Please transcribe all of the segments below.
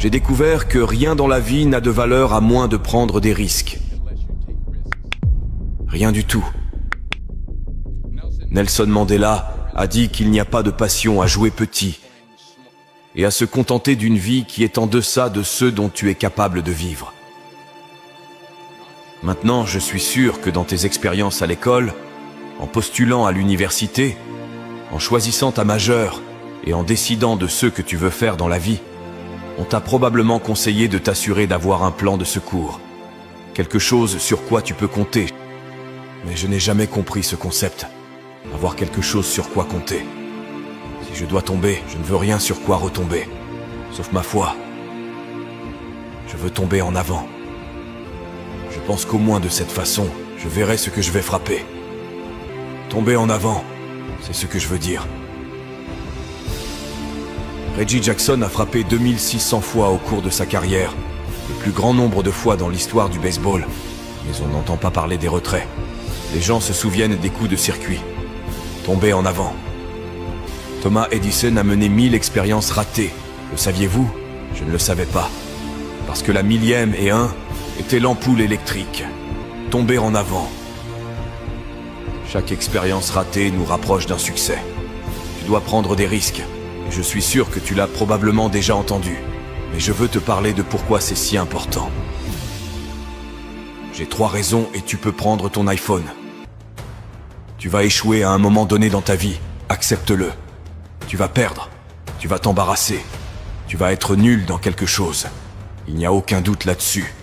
J'ai découvert que rien dans la vie n'a de valeur à moins de prendre des risques. Rien du tout. Nelson Mandela a dit qu'il n'y a pas de passion à jouer petit et à se contenter d'une vie qui est en deçà de ceux dont tu es capable de vivre. Maintenant, je suis sûr que dans tes expériences à l'école, en postulant à l'université, en choisissant ta majeure et en décidant de ce que tu veux faire dans la vie, on t'a probablement conseillé de t'assurer d'avoir un plan de secours, quelque chose sur quoi tu peux compter. Mais je n'ai jamais compris ce concept, avoir quelque chose sur quoi compter. Si je dois tomber, je ne veux rien sur quoi retomber, sauf ma foi. Je veux tomber en avant. Je pense qu'au moins de cette façon, je verrai ce que je vais frapper. Tomber en avant, c'est ce que je veux dire. Reggie Jackson a frappé 2600 fois au cours de sa carrière, le plus grand nombre de fois dans l'histoire du baseball, mais on n'entend pas parler des retraits. Les gens se souviennent des coups de circuit. Tomber en avant. Thomas Edison a mené 1000 expériences ratées. Le saviez-vous? Je ne le savais pas. Parce que la 1000e était l'ampoule électrique. Tomber en avant. Chaque expérience ratée nous rapproche d'un succès. Tu dois prendre des risques. Et je suis sûr que tu l'as probablement déjà entendu. Mais je veux te parler de pourquoi c'est si important. J'ai 3 raisons et tu peux prendre ton iPhone. Tu vas échouer à un moment donné dans ta vie. Accepte-le. Tu vas perdre. Tu vas t'embarrasser. Tu vas être nul dans quelque chose. Il n'y a aucun doute là-dessus.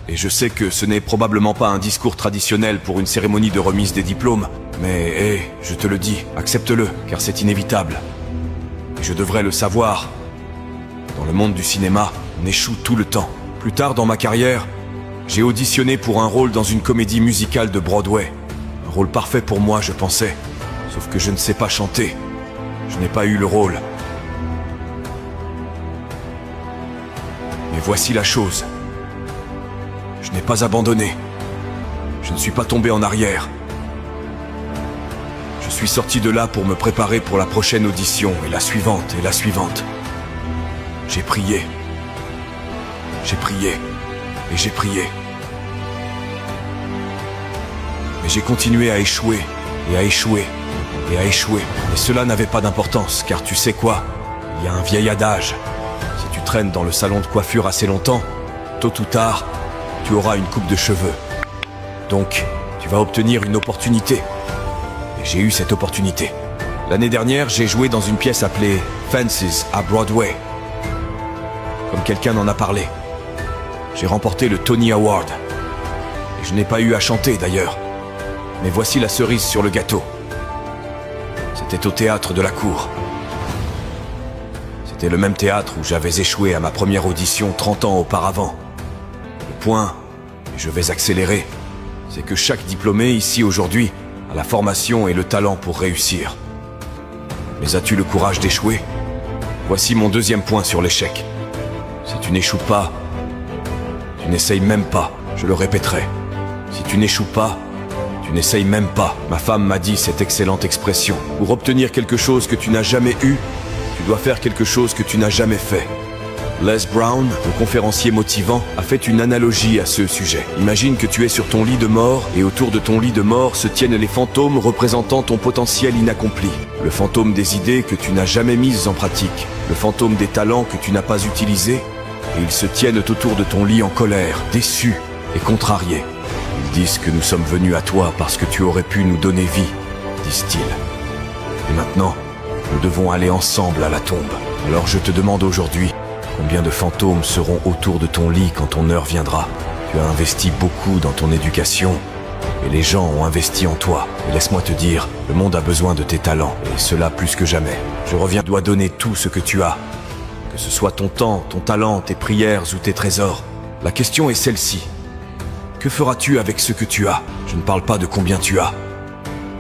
Et je sais que ce n'est probablement pas un discours traditionnel pour une cérémonie de remise des diplômes, mais je te le dis, accepte-le, car c'est inévitable. Et je devrais le savoir. Dans le monde du cinéma, on échoue tout le temps. Plus tard dans ma carrière, j'ai auditionné pour un rôle dans une comédie musicale de Broadway. Un rôle parfait pour moi, je pensais. Sauf que je ne sais pas chanter. Je n'ai pas eu le rôle. Mais voici la chose. Je n'ai pas abandonné. Je ne suis pas tombé en arrière. Je suis sorti de là pour me préparer pour la prochaine audition, et la suivante, et la suivante. J'ai prié. J'ai prié. Et j'ai prié. Mais j'ai continué à échouer, et à échouer, et à échouer. Et cela n'avait pas d'importance, car tu sais quoi? Il y a un vieil adage. Si tu traînes dans le salon de coiffure assez longtemps, tôt ou tard, tu auras une coupe de cheveux. Donc, tu vas obtenir une opportunité. Et j'ai eu cette opportunité. L'année dernière, j'ai joué dans une pièce appelée Fences à Broadway. Comme quelqu'un en a parlé. J'ai remporté le Tony Award. Et je n'ai pas eu à chanter d'ailleurs. Mais voici la cerise sur le gâteau. C'était au théâtre de la cour. C'était le même théâtre où j'avais échoué à ma première audition 30 ans auparavant. Le point, et je vais accélérer, c'est que chaque diplômé ici aujourd'hui a la formation et le talent pour réussir. Mais as-tu le courage d'échouer? Voici mon deuxième point sur l'échec. Si tu n'échoues pas, tu n'essayes même pas, je le répéterai. Si tu n'échoues pas, tu n'essayes même pas. Ma femme m'a dit cette excellente expression. Pour obtenir quelque chose que tu n'as jamais eu, tu dois faire quelque chose que tu n'as jamais fait. Les Brown, le conférencier motivant, a fait une analogie à ce sujet. Imagine que tu es sur ton lit de mort et autour de ton lit de mort se tiennent les fantômes représentant ton potentiel inaccompli. Le fantôme des idées que tu n'as jamais mises en pratique. Le fantôme des talents que tu n'as pas utilisés. Et ils se tiennent autour de ton lit en colère, déçus et contrariés. Ils disent que nous sommes venus à toi parce que tu aurais pu nous donner vie, disent-ils. Et maintenant, nous devons aller ensemble à la tombe. Alors je te demande aujourd'hui, combien de fantômes seront autour de ton lit quand ton heure viendra? Tu as investi beaucoup dans ton éducation, et les gens ont investi en toi. Et laisse-moi te dire, le monde a besoin de tes talents, et cela plus que jamais. Je reviens, tu dois donner tout ce que tu as. Que ce soit ton temps, ton talent, tes prières ou tes trésors. La question est celle-ci. Que feras-tu avec ce que tu as? Je ne parle pas de combien tu as.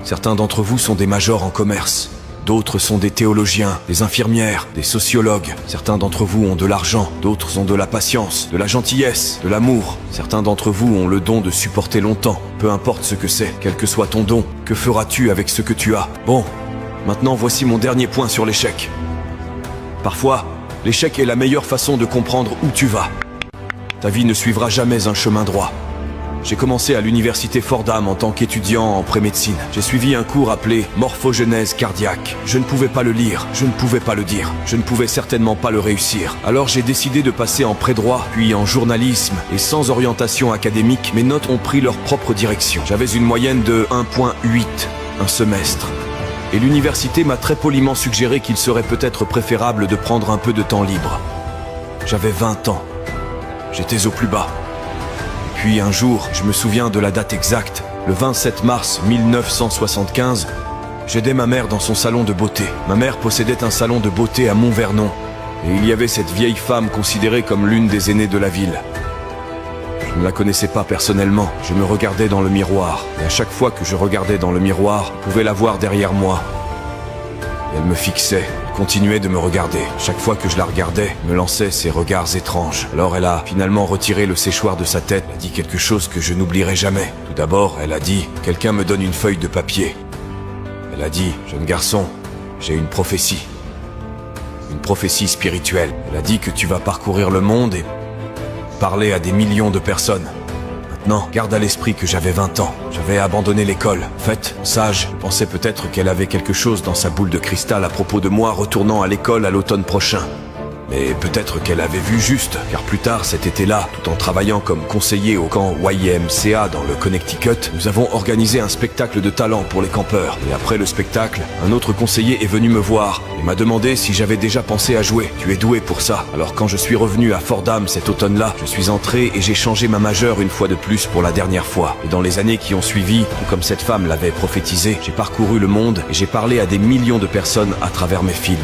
Certains d'entre vous sont des majors en commerce. D'autres sont des théologiens, des infirmières, des sociologues. Certains d'entre vous ont de l'argent, d'autres ont de la patience, de la gentillesse, de l'amour. Certains d'entre vous ont le don de supporter longtemps. Peu importe ce que c'est, quel que soit ton don, que feras-tu avec ce que tu as? Bon, maintenant voici mon dernier point sur l'échec. Parfois, L'échec est la meilleure façon de comprendre où tu vas. Ta vie ne suivra jamais un chemin droit. J'ai commencé à l'université Fordham en tant qu'étudiant en pré-médecine. J'ai suivi un cours appelé morphogenèse cardiaque. Je ne pouvais pas le lire, je ne pouvais pas le dire, je ne pouvais certainement pas le réussir. Alors j'ai décidé de passer en pré-droit, puis en journalisme, et sans orientation académique, mes notes ont pris leur propre direction. J'avais une moyenne de 1,8 un semestre. Et l'université m'a très poliment suggéré qu'il serait peut-être préférable de prendre un peu de temps libre. J'avais 20 ans. J'étais au plus bas. Puis un jour, je me souviens de la date exacte, le 27 mars 1975, j'aidais ma mère dans son salon de beauté. Ma mère possédait un salon de beauté à Mont-Vernon, et il y avait cette vieille femme considérée comme l'une des aînées de la ville. Je ne la connaissais pas personnellement, je me regardais dans le miroir, et à chaque fois que je regardais dans le miroir, je pouvais la voir derrière moi. Et elle me fixait, continuait de me regarder. Chaque fois que je la regardais, me lançait ces regards étranges. Alors elle a finalement retiré le séchoir de sa tête, elle a dit quelque chose que je n'oublierai jamais. Tout d'abord, elle a dit « Quelqu'un me donne une feuille de papier ». Elle a dit « Jeune garçon, j'ai une prophétie. Une prophétie spirituelle. Elle a dit que tu vas parcourir le monde et parler à des millions de personnes. Maintenant, garde à l'esprit que j'avais 20 ans. J'avais abandonné l'école. En fait, sage, je pensais peut-être qu'elle avait quelque chose dans sa boule de cristal à propos de moi retournant à l'école à l'automne prochain. Mais peut-être qu'elle avait vu juste, car plus tard cet été-là, tout en travaillant comme conseiller au camp YMCA dans le Connecticut, nous avons organisé un spectacle de talent pour les campeurs. Et après le spectacle, un autre conseiller est venu me voir et m'a demandé si j'avais déjà pensé à jouer. Tu es doué pour ça. Alors quand je suis revenu à Fordham cet automne-là, je suis entré et j'ai changé ma majeure une fois de plus pour la dernière fois. Et dans les années qui ont suivi, tout comme cette femme l'avait prophétisé, j'ai parcouru le monde et j'ai parlé à des millions de personnes à travers mes films.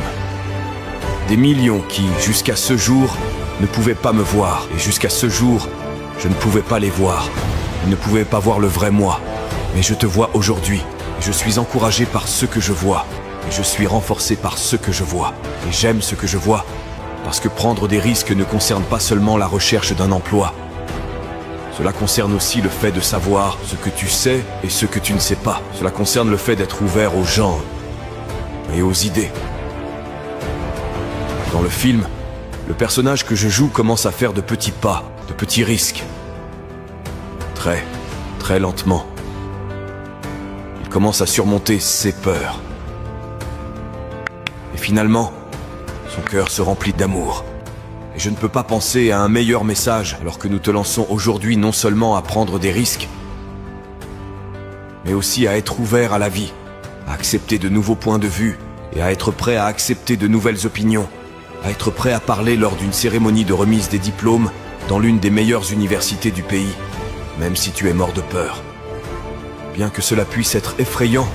Des millions qui, jusqu'à ce jour, ne pouvaient pas me voir. Et jusqu'à ce jour, je ne pouvais pas les voir. Ils ne pouvaient pas voir le vrai moi. Mais je te vois aujourd'hui. Et je suis encouragé par ce que je vois. Et je suis renforcé par ce que je vois. Et j'aime ce que je vois. Parce que prendre des risques ne concerne pas seulement la recherche d'un emploi. Cela concerne aussi le fait de savoir ce que tu sais et ce que tu ne sais pas. Cela concerne le fait d'être ouvert aux gens et aux idées. Dans le film, le personnage que je joue commence à faire de petits pas, de petits risques. Très lentement. Il commence à surmonter ses peurs. Et finalement, son cœur se remplit d'amour. Et je ne peux pas penser à un meilleur message alors que nous te lançons aujourd'hui non seulement à prendre des risques, mais aussi à être ouvert à la vie, à accepter de nouveaux points de vue et à être prêt à accepter de nouvelles opinions. À être prêt à parler lors d'une cérémonie de remise des diplômes dans l'une des meilleures universités du pays, même si tu es mort de peur. Bien que cela puisse être effrayant,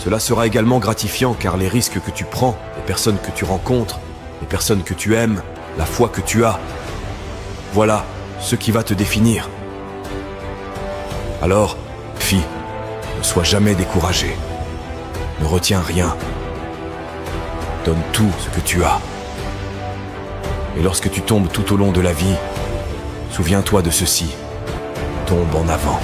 cela sera également gratifiant car les risques que tu prends, les personnes que tu rencontres, les personnes que tu aimes, la foi que tu as, voilà ce qui va te définir. Alors, fille, ne sois jamais découragée. Ne retiens rien. Donne tout ce que tu as. Et lorsque tu tombes tout au long de la vie, souviens-toi de ceci, tombe en avant.